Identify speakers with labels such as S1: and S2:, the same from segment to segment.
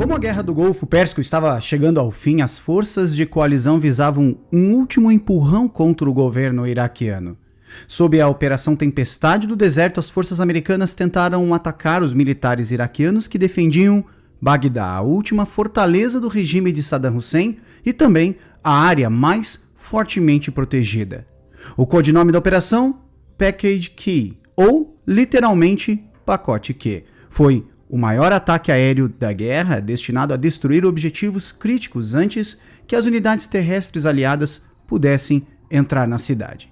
S1: Como a Guerra do Golfo Pérsico estava chegando ao fim, as forças de coalizão visavam um último empurrão contra o governo iraquiano. Sob a Operação Tempestade do Deserto, as forças americanas tentaram atacar os militares iraquianos que defendiam Bagdá, a última fortaleza do regime de Saddam Hussein e também a área mais fortemente protegida. O codinome da operação? Package Key, ou literalmente Pacote Q. Foi o maior ataque aéreo da guerra, destinado a destruir objetivos críticos antes que as unidades terrestres aliadas pudessem entrar na cidade.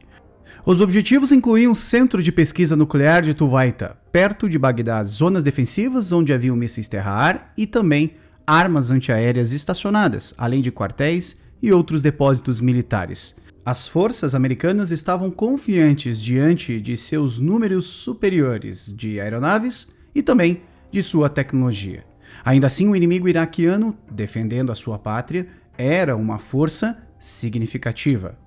S1: Os objetivos incluíam o centro de pesquisa nuclear de Tuwaitha, perto de Bagdá, zonas defensivas onde haviam mísseis terra-ar e também armas antiaéreas estacionadas, além de quartéis e outros depósitos militares. As forças americanas estavam confiantes diante de seus números superiores de aeronaves e também de sua tecnologia. Ainda assim, o inimigo iraquiano, defendendo a sua pátria, era uma força significativa.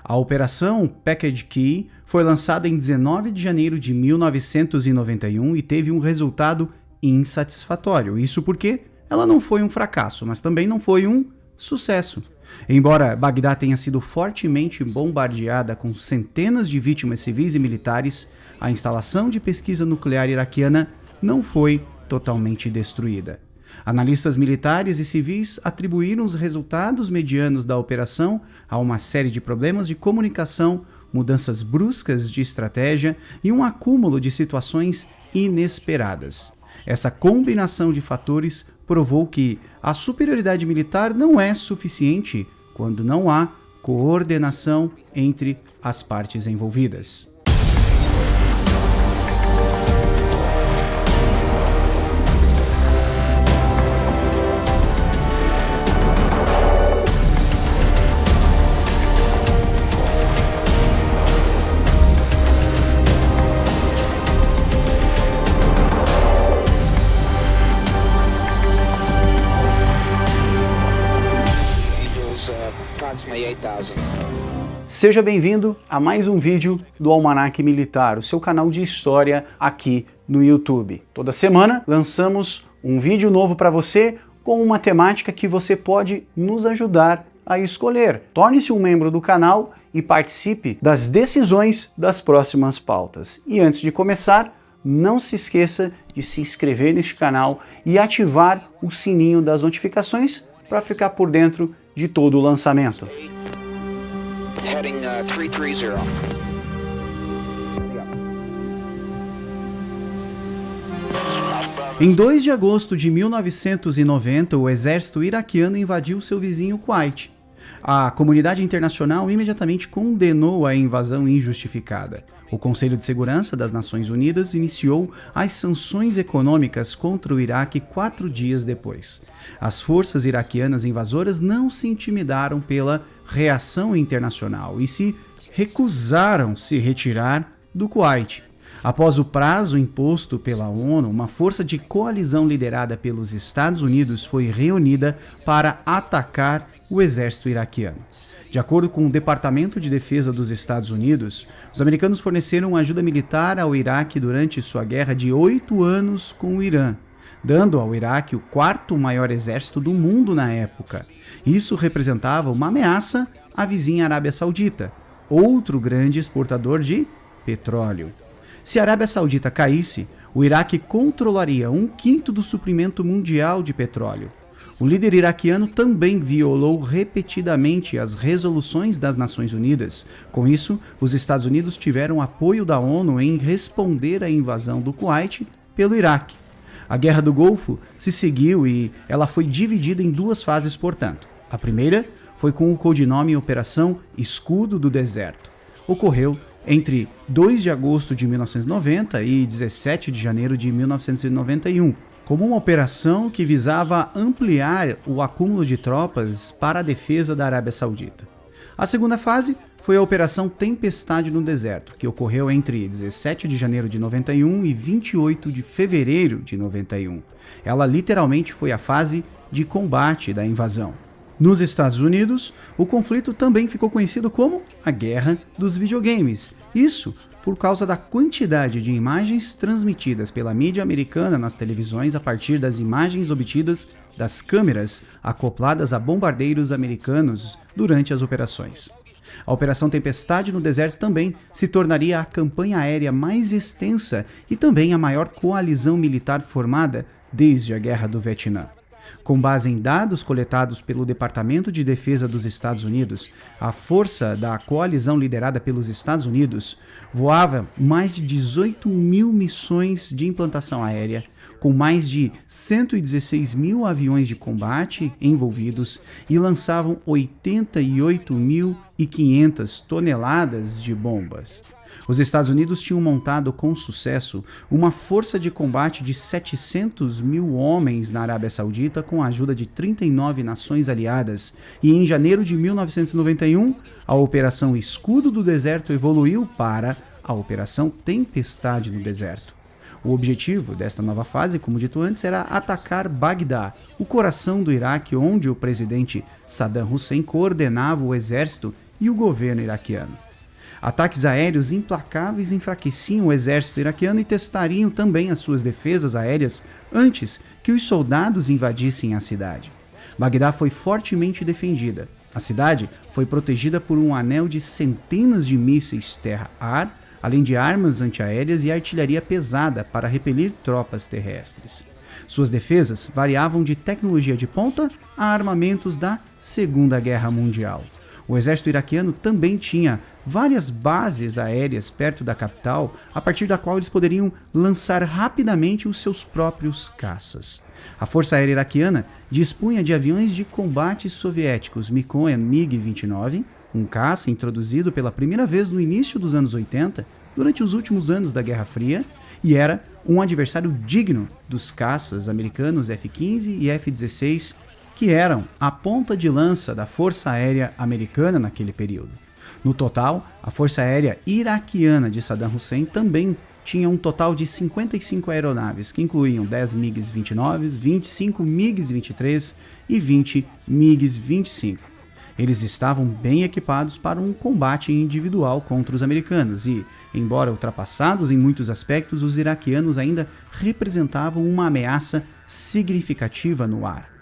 S1: A Operação Package Key foi lançada em 19 de janeiro de 1991 e teve um resultado insatisfatório. Isso porque ela não foi um fracasso, mas também não foi um sucesso. Embora Bagdá tenha sido fortemente bombardeada com centenas de vítimas civis e militares, a instalação de pesquisa nuclear iraquiana não foi totalmente destruída. Analistas militares e civis atribuíram os resultados medianos da operação a uma série de problemas de comunicação, mudanças bruscas de estratégia e um acúmulo de situações inesperadas. Essa combinação de fatores provou que a superioridade militar não é suficiente quando não há coordenação entre as partes envolvidas. Seja bem-vindo a mais um vídeo do Almanac Militar, o seu canal de história aqui no YouTube. Toda semana lançamos um vídeo novo para você com uma temática que você pode nos ajudar a escolher. Torne-se um membro do canal e participe das decisões das próximas pautas. E antes de começar, não se esqueça de se inscrever neste canal e ativar o sininho das notificações para ficar por dentro de todo o lançamento.
S2: Heading 330.
S1: Em 2 de agosto de 1990, o exército iraquiano invadiu seu vizinho Kuwait. A comunidade internacional imediatamente condenou a invasão injustificada. O Conselho de Segurança das Nações Unidas iniciou as sanções econômicas contra o Iraque 4 dias depois. As forças iraquianas invasoras não se intimidaram pela reação internacional e se recusaram se retirar do Kuwait. Após o prazo imposto pela ONU, uma força de coalizão liderada pelos Estados Unidos foi reunida para atacar o exército iraquiano. De acordo com o Departamento de Defesa dos Estados Unidos, os americanos forneceram ajuda militar ao Iraque durante sua guerra de 8 anos com o Irã, dando ao Iraque o 4º maior exército do mundo na época. Isso representava uma ameaça à vizinha Arábia Saudita, outro grande exportador de petróleo. Se a Arábia Saudita caísse, o Iraque controlaria 1/5 do suprimento mundial de petróleo. O líder iraquiano também violou repetidamente as resoluções das Nações Unidas. Com isso, os Estados Unidos tiveram apoio da ONU em responder à invasão do Kuwait pelo Iraque. A Guerra do Golfo se seguiu e ela foi dividida em 2 fases, portanto. A primeira foi com o codinome Operação Escudo do Deserto. Ocorreu entre 2 de agosto de 1990 e 17 de janeiro de 1991. Como uma operação que visava ampliar o acúmulo de tropas para a defesa da Arábia Saudita. A segunda fase foi a Operação Tempestade no Deserto, que ocorreu entre 17 de janeiro de 91 e 28 de fevereiro de 91. Ela literalmente foi a fase de combate da invasão. Nos Estados Unidos, o conflito também ficou conhecido como a Guerra dos Videogames. Isso por causa da quantidade de imagens transmitidas pela mídia americana nas televisões a partir das imagens obtidas das câmeras acopladas a bombardeiros americanos durante as operações. A Operação Tempestade no deserto também se tornaria a campanha aérea mais extensa e também a maior coalizão militar formada desde a Guerra do Vietnã. Com base em dados coletados pelo Departamento de Defesa dos Estados Unidos, a força da coalizão liderada pelos Estados Unidos voava mais de 18 mil missões de implantação aérea, com mais de 116 mil aviões de combate envolvidos e lançavam 88.500 toneladas de bombas. Os Estados Unidos tinham montado com sucesso uma força de combate de 700 mil homens na Arábia Saudita com a ajuda de 39 nações aliadas e em janeiro de 1991 a Operação Escudo do Deserto evoluiu para a Operação Tempestade no Deserto. O objetivo desta nova fase, como dito antes, era atacar Bagdá, o coração do Iraque onde o presidente Saddam Hussein coordenava o exército e o governo iraquiano. Ataques aéreos implacáveis enfraqueciam o exército iraquiano e testariam também as suas defesas aéreas antes que os soldados invadissem a cidade. Bagdá foi fortemente defendida. A cidade foi protegida por um anel de centenas de mísseis terra-ar, além de armas antiaéreas e artilharia pesada para repelir tropas terrestres. Suas defesas variavam de tecnologia de ponta a armamentos da Segunda Guerra Mundial. O exército iraquiano também tinha várias bases aéreas perto da capital, a partir da qual eles poderiam lançar rapidamente os seus próprios caças. A Força Aérea Iraquiana dispunha de aviões de combate soviéticos Mikoyan MiG-29, um caça introduzido pela primeira vez no início dos anos 80, durante os últimos anos da Guerra Fria, e era um adversário digno dos caças americanos F-15 e F-16, que eram a ponta de lança da Força Aérea Americana naquele período. No total, a Força Aérea Iraquiana de Saddam Hussein também tinha um total de 55 aeronaves, que incluíam 10 MiGs-29, 25 MiGs-23 e 20 MiGs-25. Eles estavam bem equipados para um combate individual contra os americanos e, embora ultrapassados em muitos aspectos, os iraquianos ainda representavam uma ameaça significativa no ar.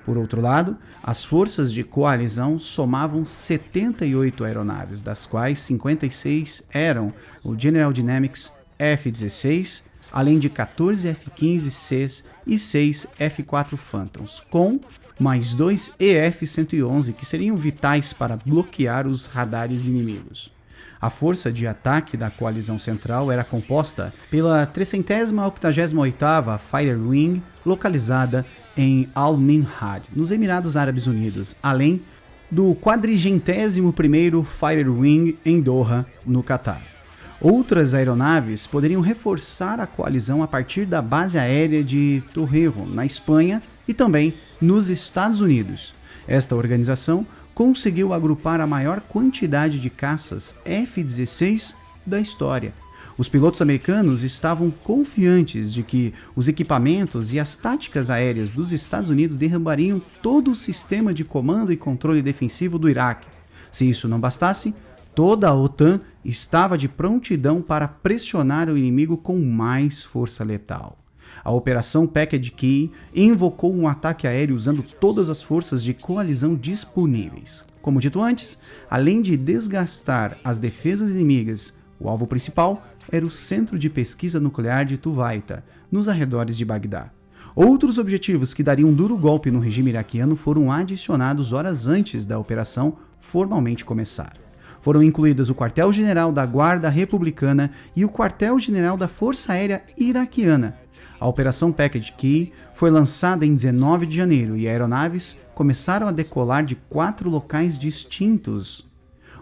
S1: Por outro lado, as forças de coalizão somavam 78 aeronaves, das quais 56 eram o General Dynamics F-16, além de 14 F-15Cs e 6 F-4 Phantoms, com mais 2 EF-111 que seriam vitais para bloquear os radares inimigos. A força de ataque da coalizão central era composta pela 388ª Fighter Wing, localizada em Al-Minhad, nos Emirados Árabes Unidos, além do 41º Fighter Wing em Doha, no Catar. Outras aeronaves poderiam reforçar a coalizão a partir da base aérea de Torrejón, na Espanha, e também nos Estados Unidos. Esta organização conseguiu agrupar a maior quantidade de caças F-16 da história. Os pilotos americanos estavam confiantes de que os equipamentos e as táticas aéreas dos Estados Unidos derrubariam todo o sistema de comando e controle defensivo do Iraque. Se isso não bastasse, toda a OTAN estava de prontidão para pressionar o inimigo com mais força letal. A Operação Package Key invocou um ataque aéreo usando todas as forças de coalizão disponíveis. Como dito antes, além de desgastar as defesas inimigas, o alvo principal era o Centro de Pesquisa Nuclear de Tuwaitha, nos arredores de Bagdá. Outros objetivos que dariam um duro golpe no regime iraquiano foram adicionados horas antes da operação formalmente começar. Foram incluídas o quartel-general da Guarda Republicana e o quartel-general da Força Aérea Iraquiana. A Operação Package Key foi lançada em 19 de janeiro e aeronaves começaram a decolar de 4 locais distintos.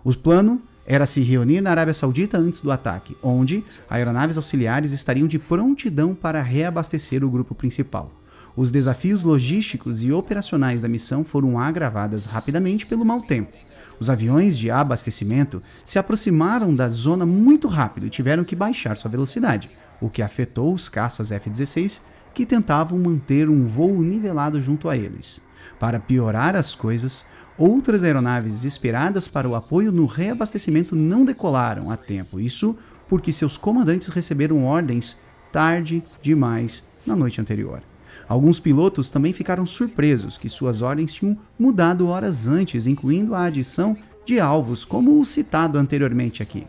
S1: O plano era se reunir na Arábia Saudita antes do ataque, onde aeronaves auxiliares estariam de prontidão para reabastecer o grupo principal. Os desafios logísticos e operacionais da missão foram agravados rapidamente pelo mau tempo. Os aviões de abastecimento se aproximaram da zona muito rápido e tiveram que baixar sua velocidade, o que afetou os caças F-16 que tentavam manter um voo nivelado junto a eles. Para piorar as coisas, outras aeronaves esperadas para o apoio no reabastecimento não decolaram a tempo, isso porque seus comandantes receberam ordens tarde demais na noite anterior. Alguns pilotos também ficaram surpresos que suas ordens tinham mudado horas antes, incluindo a adição de alvos, como o citado anteriormente aqui.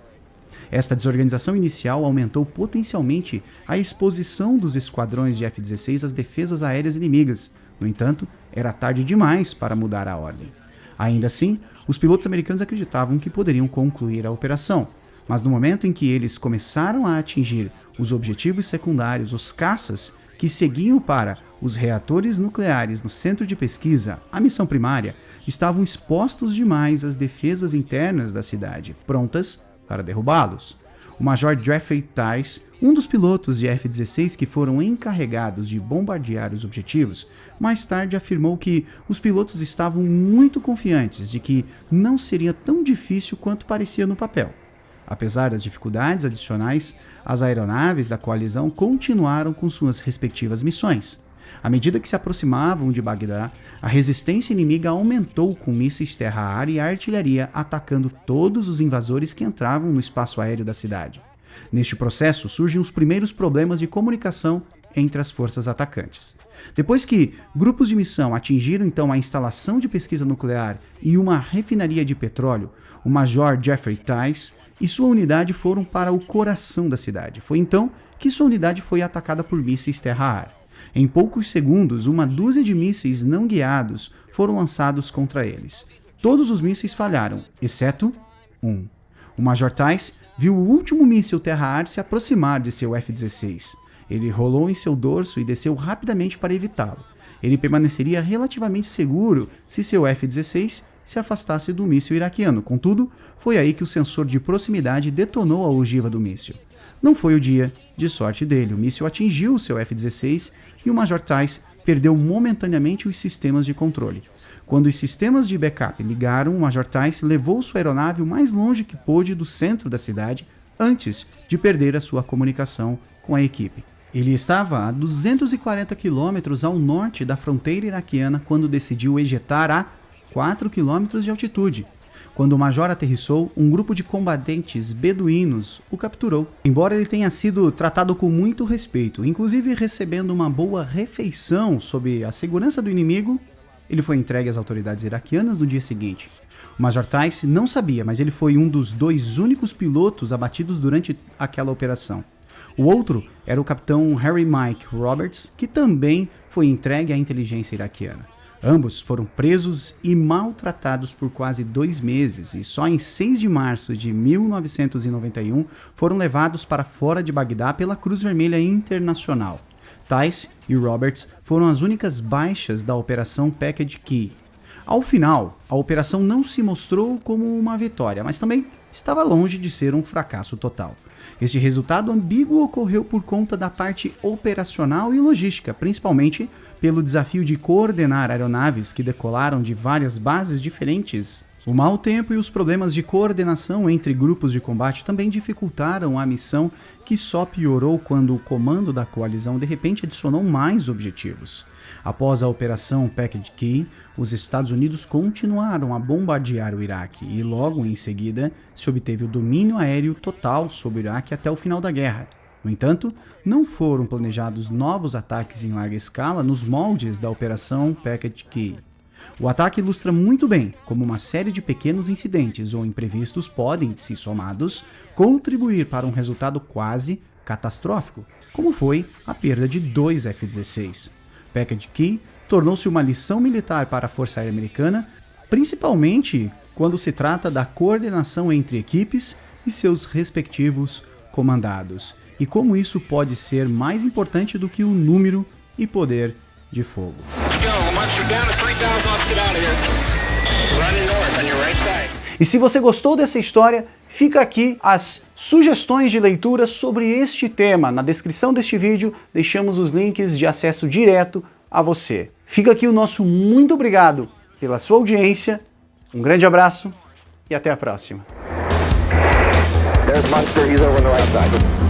S1: Esta desorganização inicial aumentou potencialmente a exposição dos esquadrões de F-16 às defesas aéreas inimigas. No entanto, era tarde demais para mudar a ordem. Ainda assim, os pilotos americanos acreditavam que poderiam concluir a operação, mas no momento em que eles começaram a atingir os objetivos secundários, os caças que seguiam para os reatores nucleares no centro de pesquisa, a missão primária, estavam expostos demais às defesas internas da cidade, prontas para derrubá-los. O Major Jeffrey Tice, um dos pilotos de F-16 que foram encarregados de bombardear os objetivos, mais tarde afirmou que os pilotos estavam muito confiantes de que não seria tão difícil quanto parecia no papel. Apesar das dificuldades adicionais, as aeronaves da coalizão continuaram com suas respectivas missões. À medida que se aproximavam de Bagdá, a resistência inimiga aumentou com mísseis terra-ar e artilharia atacando todos os invasores que entravam no espaço aéreo da cidade. Neste processo surgem os primeiros problemas de comunicação entre as forças atacantes. Depois que grupos de missão atingiram então a instalação de pesquisa nuclear e uma refinaria de petróleo, o Major Jeffrey Tice e sua unidade foram para o coração da cidade. Foi então que sua unidade foi atacada por mísseis terra-ar. Em poucos segundos, uma dúzia de mísseis não guiados foram lançados contra eles. Todos os mísseis falharam, exceto um. O Major Tice viu o último míssil terra-ar se aproximar de seu F-16. Ele rolou em seu dorso e desceu rapidamente para evitá-lo. Ele permaneceria relativamente seguro se seu F-16 se afastasse do míssil iraquiano. Contudo, foi aí que o sensor de proximidade detonou a ogiva do míssil. Não foi o dia de sorte dele. O míssil atingiu seu F-16 e o Major Tice perdeu momentaneamente os sistemas de controle. Quando os sistemas de backup ligaram, o Major Tice levou sua aeronave o mais longe que pôde do centro da cidade antes de perder a sua comunicação com a equipe. Ele estava a 240 quilômetros ao norte da fronteira iraquiana quando decidiu ejetar a 4 quilômetros de altitude. Quando o Major aterrissou, um grupo de combatentes beduínos o capturou. Embora ele tenha sido tratado com muito respeito, inclusive recebendo uma boa refeição sob a segurança do inimigo, ele foi entregue às autoridades iraquianas no dia seguinte. O Major Tice não sabia, mas ele foi um dos 2 únicos pilotos abatidos durante aquela operação. O outro era o capitão Harry Mike Roberts, que também foi entregue à inteligência iraquiana. Ambos foram presos e maltratados por quase 2 meses e só em 6 de março de 1991 foram levados para fora de Bagdá pela Cruz Vermelha Internacional. Tice e Roberts foram as únicas baixas da Operação Package Key. Ao final, a operação não se mostrou como uma vitória, mas também estava longe de ser um fracasso total. Este resultado ambíguo ocorreu por conta da parte operacional e logística, principalmente pelo desafio de coordenar aeronaves que decolaram de várias bases diferentes. O mau tempo e os problemas de coordenação entre grupos de combate também dificultaram a missão, que só piorou quando o comando da coalizão de repente adicionou mais objetivos. Após a Operação Package Key, os Estados Unidos continuaram a bombardear o Iraque e logo em seguida se obteve o domínio aéreo total sobre o Iraque até o final da guerra. No entanto, não foram planejados novos ataques em larga escala nos moldes da Operação Package Key. O ataque ilustra muito bem como uma série de pequenos incidentes ou imprevistos podem, se somados, contribuir para um resultado quase catastrófico, como foi a perda de 2 F-16. Package Key tornou-se uma lição militar para a Força Aérea Americana, principalmente quando se trata da coordenação entre equipes e seus respectivos comandados, e como isso pode ser mais importante do que o número e poder de fogo. E se você gostou dessa história, fica aqui as sugestões de leitura sobre este tema. Na descrição deste vídeo deixamos os links de acesso direto a você. Fica aqui o nosso muito obrigado pela sua audiência, um grande abraço e até a próxima.
S2: There's Munster, he's over on the right side.